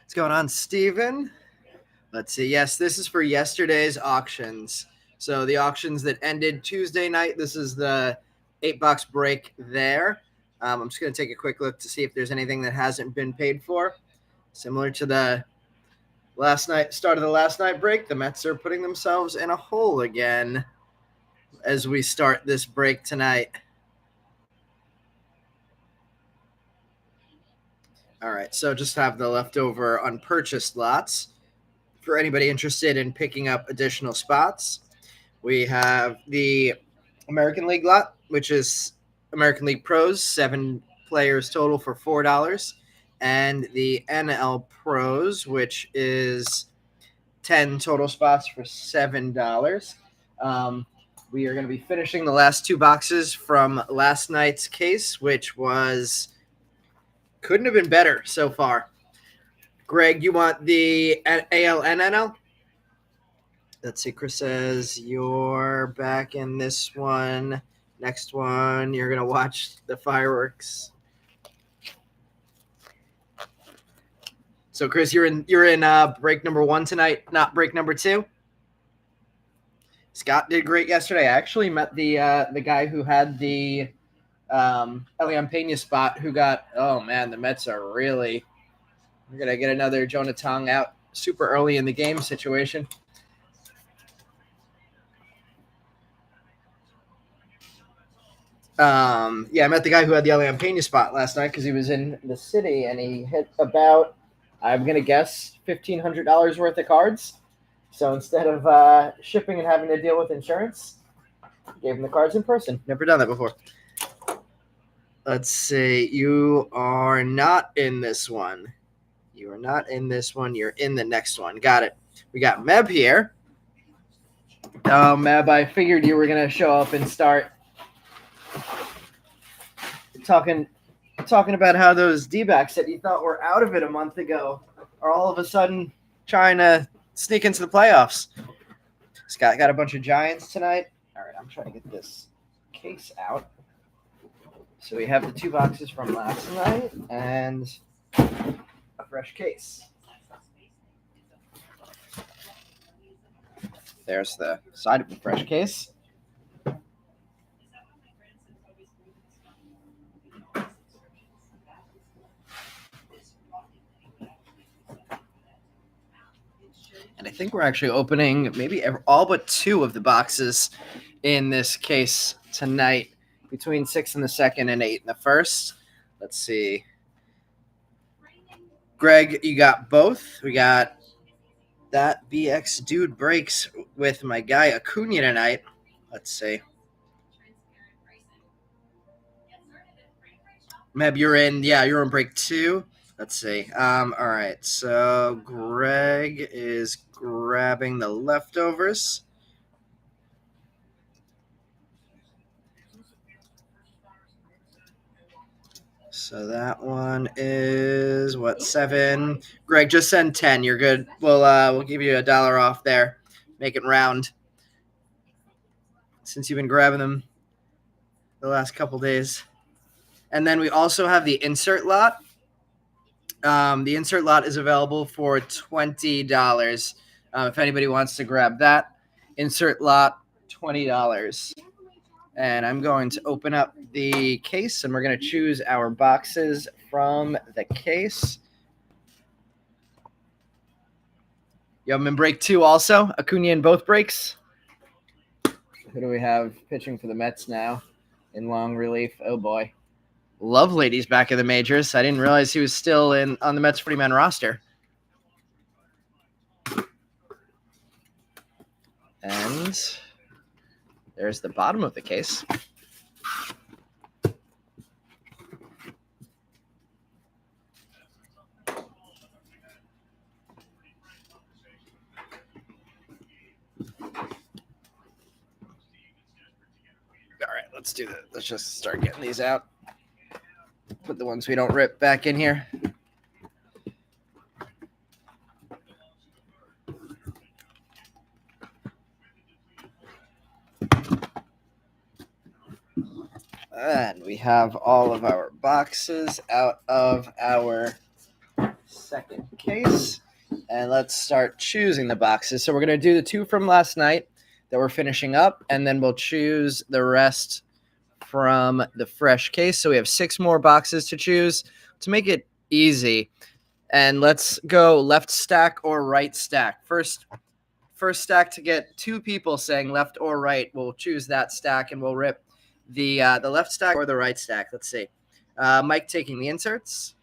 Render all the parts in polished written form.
What's going on, Steven? Let's see. Yes, this is for yesterday's auctions. So the auctions that ended Tuesday night, this is the 8-box break there. I'm just going to take a quick look to see if there's anything that hasn't been paid for. Similar to the start of the last night break, the Mets are putting themselves in a hole again as we start this break tonight. All right, so just have the leftover unpurchased lots. For anybody interested in picking up additional spots, we have the American League lot, which is American League Pros, 7 players total for $4, and the NL Pros, which is 10 total spots for $7. We are going to be finishing the last 2 boxes from last night's case, which couldn't have been better so far. Greg, you want the AL and NL? Let's see. Chris says you're back in this one. Next one, you're going to watch the fireworks. So, Chris, you're in break number 1 tonight, not break number 2. Scott did great yesterday. I actually met the guy who had the Elian Pena spot who got, oh, man, the Mets are really – we're going to get another Jonah Tong out super early in the game situation. Yeah, I met the guy who had the Elian Pena spot last night because he was in the city and he hit about, I'm going to guess, $1,500 worth of cards. So instead of shipping and having to deal with insurance, gave him the cards in person. Never done that before. Let's see. You are not in this one. You are not in this one. You're in the next one. Got it. We got Meb here. Meb, I figured you were going to show up and start talking about how those D-backs that you thought were out of it a month ago are all of a sudden trying to sneak into the playoffs. Scott got a bunch of Giants tonight. All right, I'm trying to get this case out. So we have the 2 boxes from last night and a fresh case. There's the side of the fresh case. And I think we're actually opening maybe all but 2 of the boxes in this case tonight, between 6 in the second and 8 in the first. Let's see. Greg, you got both. We got that BX Dude breaks with my guy Acuna tonight. Let's see. Meb, you're in break 2. Let's see. All right. So Greg is grabbing the leftovers. So that one is what, 7. Greg, just send 10. You're good. We'll give you $1 off there. Make it round. Since you've been grabbing them the last couple days. And then we also have the insert lot. The insert lot is available for $20. If anybody wants to grab that, insert lot, $20. And I'm going to open up the case, and we're going to choose our boxes from the case. You have them in break 2 also? Acuna in both breaks? Who do we have pitching for the Mets now in long relief? Oh, boy. Lovelady's back in the majors. I didn't realize he was still on the Mets 40-man roster. And there's the bottom of the case. All right, let's do that. Let's just start getting these out. Put the ones we don't rip back in here. And we have all of our boxes out of our second case. And let's start choosing the boxes. So we're going to do the 2 from last night that we're finishing up, and then we'll choose the rest from the fresh case. So we have 6 more boxes to choose to make it easy. And let's go left stack or right stack. First stack to get 2 people saying left or right. We'll choose that stack and we'll rip the left stack or the right stack. Let's see. Mike taking the inserts.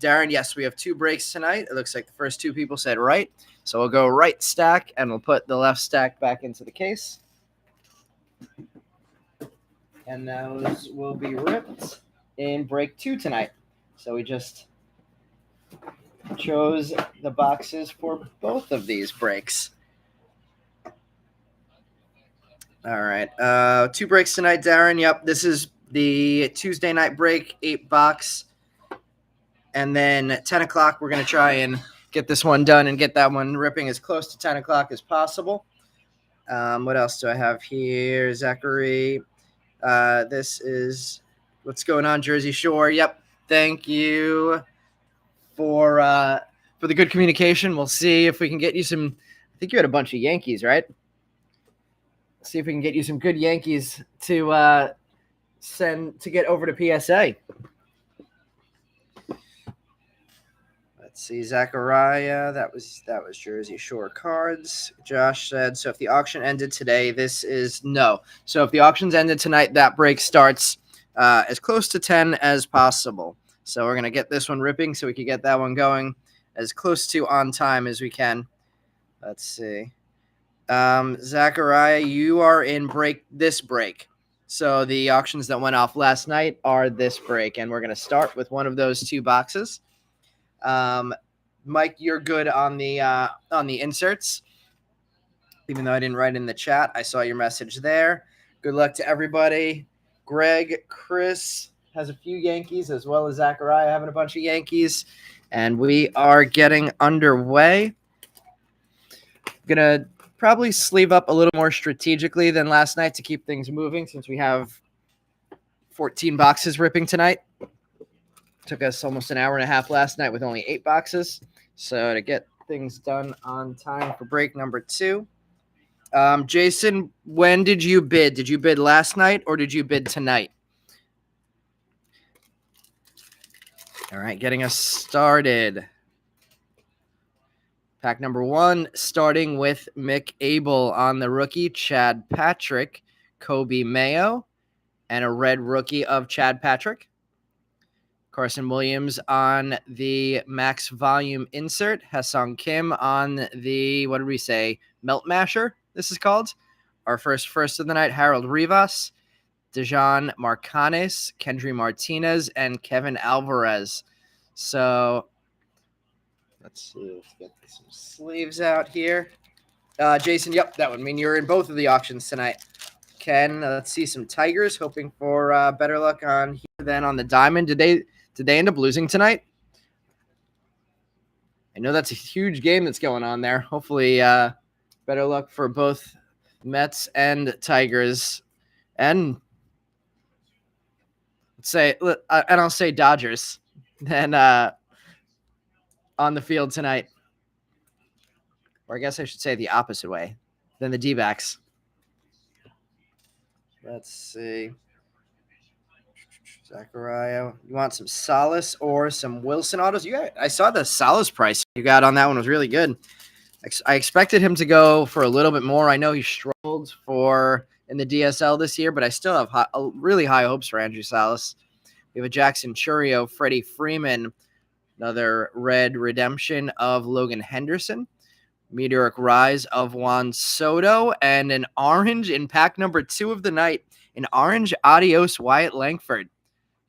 Darren, yes, we have 2 breaks tonight. It looks like the first 2 people said right. So we'll go right stack and we'll put the left stack back into the case. And those will be ripped in break 2 tonight. So we just chose the boxes for both of these breaks. All right. 2 breaks tonight, Darren. Yep, this is the Tuesday night break, 8 box. And then at 10 o'clock, we're going to try and get this one done and get that one ripping as close to 10 o'clock as possible. What else do I have here? Zachary. This is what's going on, Jersey Shore. Yep. Thank you for the good communication. We'll see if we can get you some. I think you had a bunch of Yankees, right? See if we can get you some good Yankees to send to get over to PSA. Let's see, Zachariah. That was Jersey Shore cards. Josh said, so if the auction ended today, this is no. So if the auctions ended tonight, that break starts as close to 10 as possible. So we're gonna get this one ripping so we can get that one going as close to on time as we can. Let's see. Zachariah, you are in this break. So the auctions that went off last night are this break, and we're going to start with one of those 2 boxes. Mike, you're good on the inserts. Even though I didn't write in the chat, I saw your message there. Good luck to everybody. Greg, Chris has a few Yankees, as well as Zachariah having a bunch of Yankees, and we are getting underway. Gonna probably sleeve up a little more strategically than last night to keep things moving, since we have 14 boxes ripping tonight. Took us almost an hour and a half last night with only 8 boxes. So to get things done on time for break number 2. Jason, when did you bid? Did you bid last night or did you bid tonight? All right, getting us started. Pack number 1, starting with Mick Abel on the rookie, Chad Patrick, Kobe Mayo, and a red rookie of Chad Patrick. Carson Williams on the max volume insert. Ha-Seong Kim on the, what did we say, Melt Masher, this is called. Our first of the night, Harold Rivas, Dejan Marcanes, Kendry Martinez, and Kevin Alvarez. So let's see. Let's get some sleeves out here. Jason, yep, that one. I mean, you're in both of the auctions tonight. Ken, let's see some Tigers. Hoping for better luck on here than on the Diamond. Did they end up losing tonight? I know that's a huge game that's going on there. Hopefully, better luck for both Mets and Tigers. And I'll say Dodgers. Then on the field tonight. Or I guess I should say the opposite way than the D-backs. Let's see. Zachariah, you want some Solace or some Wilson autos? I saw the Solace price you got on that one was really good. I expected him to go for a little bit more. I know he struggled in the DSL this year, but I still have really high hopes for Andrew Solace. We have a Jackson Churio, Freddie Freeman, another red redemption of Logan Henderson, Meteoric Rise of Juan Soto, and an orange in pack number 2 of the night, an orange Adios Wyatt Langford.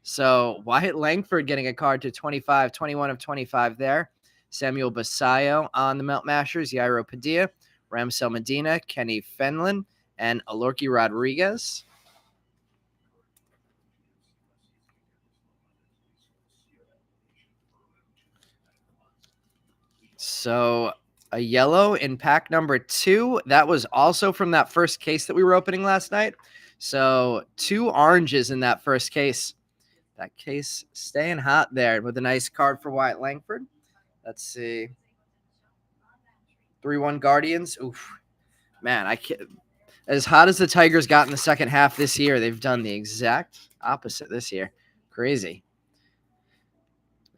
So Wyatt Langford getting a card to 25, 21 of 25 there. Samuel Basayo on the Mount Mashers, Yairo Padilla, Ramsel Medina, Kenny Fenlon, and Alorki Rodriguez. So a yellow in pack number 2. That was also from that first case that we were opening last night. So 2 oranges in that first case. That case staying hot there with a nice card for Wyatt Langford. Let's see. 3-1 Guardians. Oof. Man, I can't. As hot as the Tigers got in the second half this year, they've done the exact opposite this year. Crazy.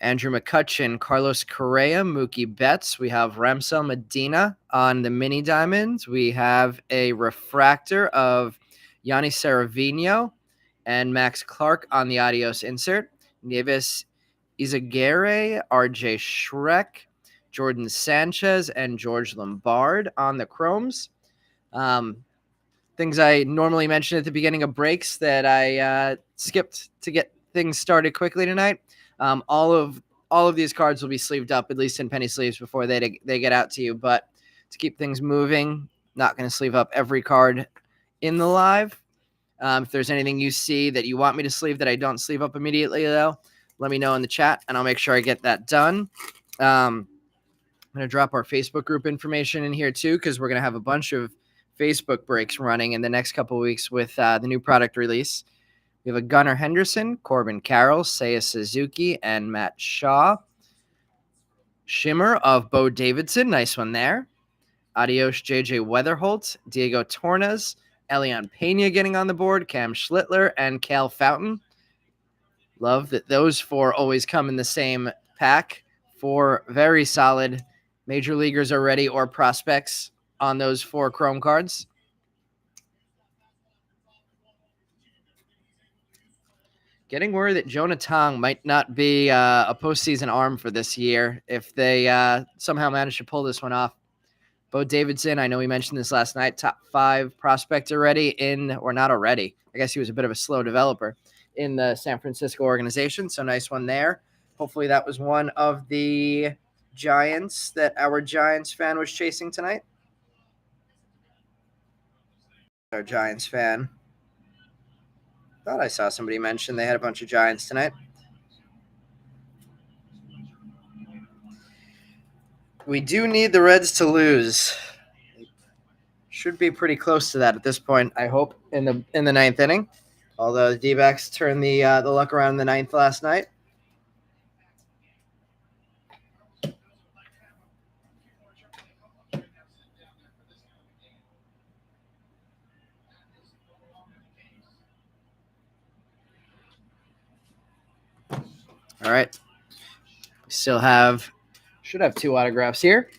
Andrew McCutcheon, Carlos Correa, Mookie Betts. We have Ramsel Medina on the mini diamonds. We have a refractor of Yanni Saravino and Max Clark on the Adios insert. Neves Izagirre, RJ Schreck, Jordan Sanchez, and George Lombard on the chromes. Things I normally mention at the beginning of breaks that I skipped to get things started quickly tonight. All of these cards will be sleeved up, at least in penny sleeves, before they get out to you. But to keep things moving, not going to sleeve up every card in the live. If there's anything you see that you want me to sleeve that I don't sleeve up immediately, though, let me know in the chat, and I'll make sure I get that done. I'm going to drop our Facebook group information in here, too, because we're going to have a bunch of Facebook breaks running in the next couple of weeks with the new product release. We have a Gunnar Henderson, Corbin Carroll, Seiya Suzuki, and Matt Shaw. Shimmer of Bo Davidson. Nice one there. Adios, J.J. Weatherholt, Diego Tornes, Elian Pena getting on the board, Cam Schlittler, and Cal Fountain. Love that those 4 always come in the same pack. 4 very solid major leaguers already or prospects on those 4 Chrome cards. Getting word that Jonah Tong might not be a postseason arm for this year if they somehow manage to pull this one off. Bo Davidson, I know we mentioned this last night, top 5 prospect already or not already. I guess he was a bit of a slow developer in the San Francisco organization, so nice one there. Hopefully that was one of the Giants that our Giants fan was chasing tonight. Our Giants fan. Thought I saw somebody mention they had a bunch of Giants tonight. We do need the Reds to lose. Should be pretty close to that at this point, I hope, in the 9th inning. Although the D-backs turned the luck around in the 9th last night. All right. We still should have 2 autographs here.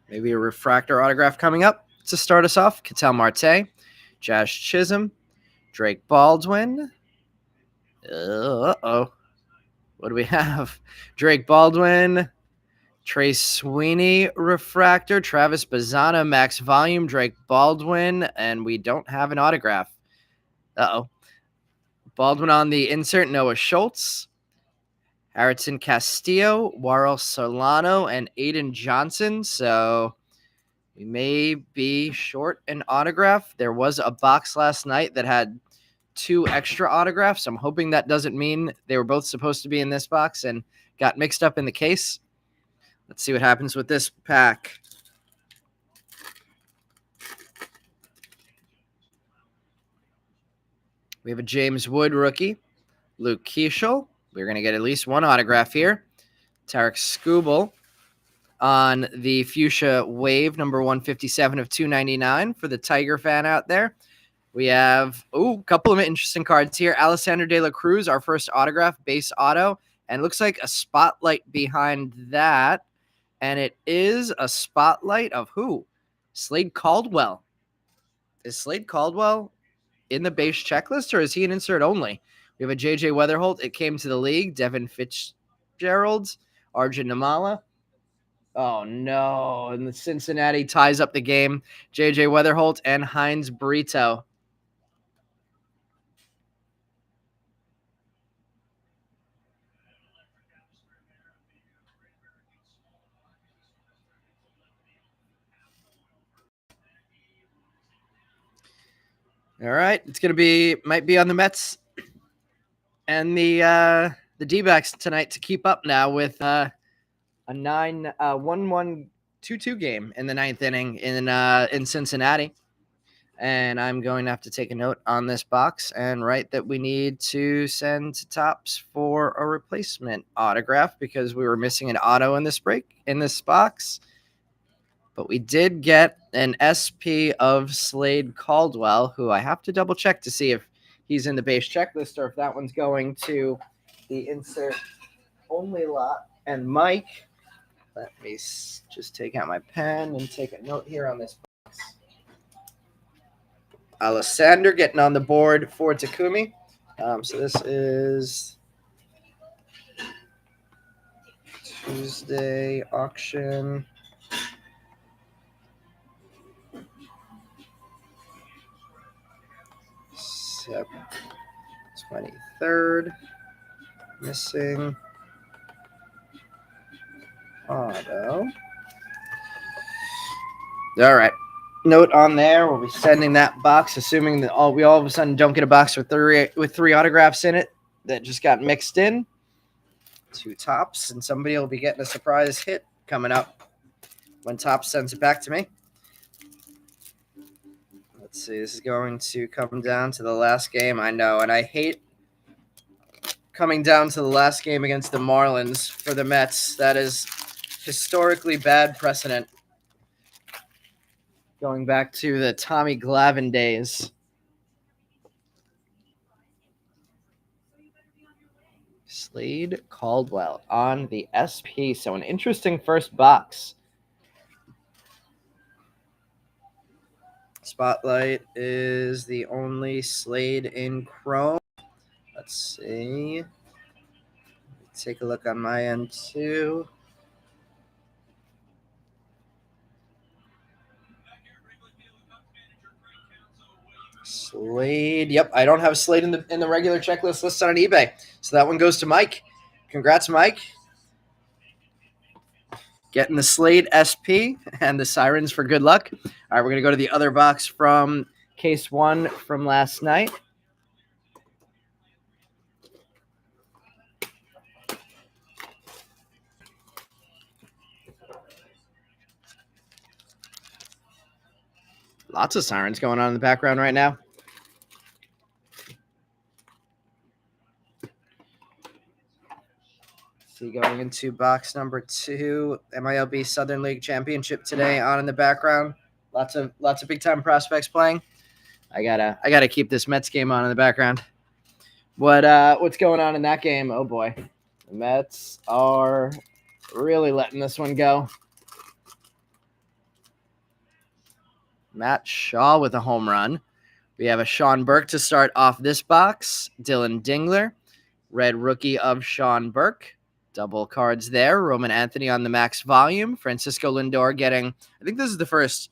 Maybe a refractor autograph coming up to start us off. Ketel Marte, Josh Chisholm, Drake Baldwin. Uh-oh. What do we have? Drake Baldwin, Trace Sweeney refractor, Travis Bazzana, max volume, Drake Baldwin, and we don't have an autograph. Uh-oh. Baldwin on the insert, Noah Schultz, Harrison Castillo, Warrell Solano, and Aiden Johnson. So we may be short an autograph. There was a box last night that had 2 extra autographs. I'm hoping that doesn't mean they were both supposed to be in this box and got mixed up in the case. Let's see what happens with this pack. We have a James Wood rookie, Luke Keeschel. We're going to get at least 1 autograph here. Tarek Skubal on the Fuchsia Wave, number 157 of 299 for the Tiger fan out there. We have a couple of interesting cards here. Alexander De La Cruz, our first autograph, base auto. And it looks like a spotlight behind that. And it is a spotlight of who? Slade Caldwell. Is Slade Caldwell in the base checklist, or is he an insert only? We have a J.J. Weatherholt. It came to the league. Devin Fitzgerald, Arjun Namala. Oh, no. And the Cincinnati ties up the game. J.J. Weatherholt and Heinz Brito. All right. It's going to be, might be on the Mets and the D-backs tonight to keep up now with a 1-1, 2-2 game in the ninth inning in Cincinnati. And I'm going to have to take a note on this box and write that we need to send to Topps for a replacement autograph because we were missing an auto in this box. But we did get an SP of Slade Caldwell, who I have to double check to see if he's in the base checklist or if that one's going to the insert only lot. And Mike, let me just take out my pen and take a note here on this box. Alessander getting on the board for Takumi. So this is Tuesday auction. Yep. 23rd. Missing auto. All right. Note on there. We'll be sending that box, assuming that we all of a sudden don't get a box with three autographs in it that just got mixed in. 2 Topps, and somebody will be getting a surprise hit coming up when Topps sends it back to me. Let's see. This is going to come down to the last game. I know, and I hate coming down to the last game against the Marlins for the Mets. That is historically bad precedent. Going back to the Tommy Glavine days. Slade Caldwell on the SP. So an interesting first box. Spotlight is the only Slade in chrome. Let's see. Take a look on my end too. Slade. Yep, I don't have Slade in the regular checklist listed on eBay. So that one goes to Mike. Congrats, Mike. Getting the Slade SP and the sirens for good luck. All right, we're going to go to the other box from case 1 from last night. Lots of sirens going on in the background right now. See, going into box number 2, MILB Southern League Championship today on in the background. Lots of big time prospects playing. I gotta keep this Mets game on in the background. What's going on in that game? Oh boy, the Mets are really letting this one go. Matt Shaw with a home run. We have a Sean Burke to start off this box. Dylan Dingler, red rookie of Sean Burke. Double cards there. Roman Anthony on the max volume. Francisco Lindor getting, I think this is the first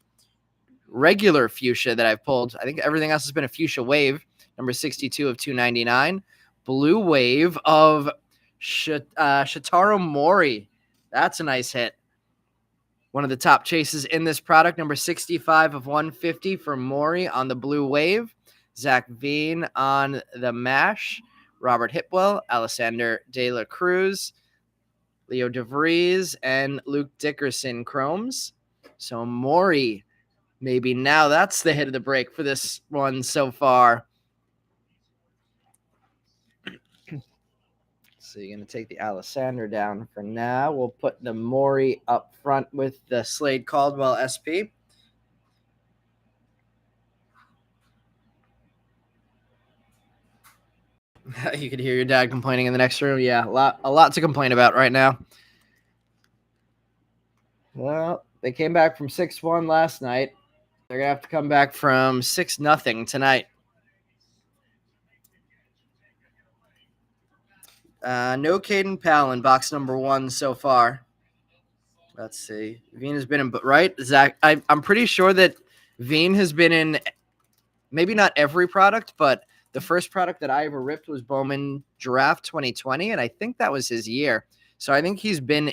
regular fuchsia that I've pulled. I think everything else has been a fuchsia wave. Number 62 of 299. Blue wave of Shitaro Mori. That's a nice hit. One of the top chases in this product. Number 65 of 150 for Mori on the blue wave. Zach Veen on the mash. Robert Hipwell, Alessander De La Cruz, Leo DeVries, and Luke Dickerson chromes. So Maury, maybe now that's the hit of the break for this one so far. So you're going to take the Alessander down for now. We'll put the Maury up front with the Slade Caldwell SP. You could hear your dad complaining in the next room. Yeah, a lot to complain about right now. Well, they came back from 6-1 last night. They're going to have to come back from 6-0 tonight. No Caden Powell in box number 1 so far. Let's see. Veen has been in, right? Zach, I'm pretty sure that Veen has been in maybe not every product, but the first product that I ever ripped was Bowman Giraffe 2020, and I think that was his year. So I think he's been